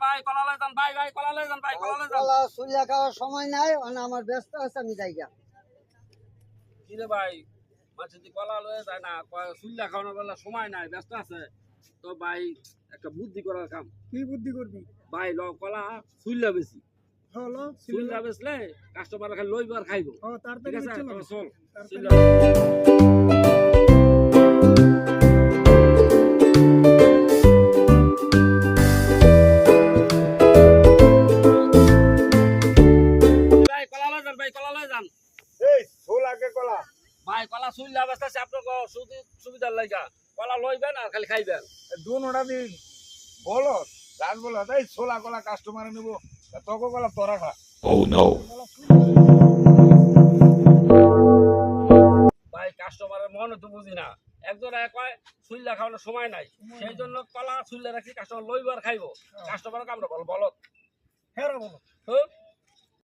ভাই কলা লয়ে যান ভাই ভাই কলা লয়ে যান ভাই কলা লয়ে যান কলা সুইলা খাওয়ার সময় নাই আমার ব্যস্ত আছে আমি যাইগা কি রে ভাই মাঝে দি কলা লয়ে যায় না সুইলা খাওয়ানোর বেলা সময় নাই ব্যস্ত আছে তো ভাই একটা বুদ্ধি করার কাম কি বুদ্ধি করবি ভাই কলা সুইলা বেশি হলো সুইলা বেচলে কাস্টমার খালি লইবার খাইবো ও ঠিক তাড়াতাড়ি আছে চলো তবে চল তাড়াতাড়ি। সুইলা ভাই কলা লয়ে যান ভাই কলা লয়ে যান এই ছোলাকে কলা ভাই কলা সুইলা বেচতেছে আপনার সুবিধার লাগা কলা লইবেন আর খালি খাইবেন দুটা দিন বলো গাছ বলো এই ছোলা কলা কাস্টমার নেবো তখন কলা তোরা খা ভাই কাস্টমারের মনে তো বুঝি না একজনে কয় সুইলা খাওয়ানোর সময় নাই সেই জন্য কলা সুইলা রাখি কাস্টমার লইবার খাইবো কাস্টমার আমরা বলো বলো হ্যাঁ বলো হ্যাঁ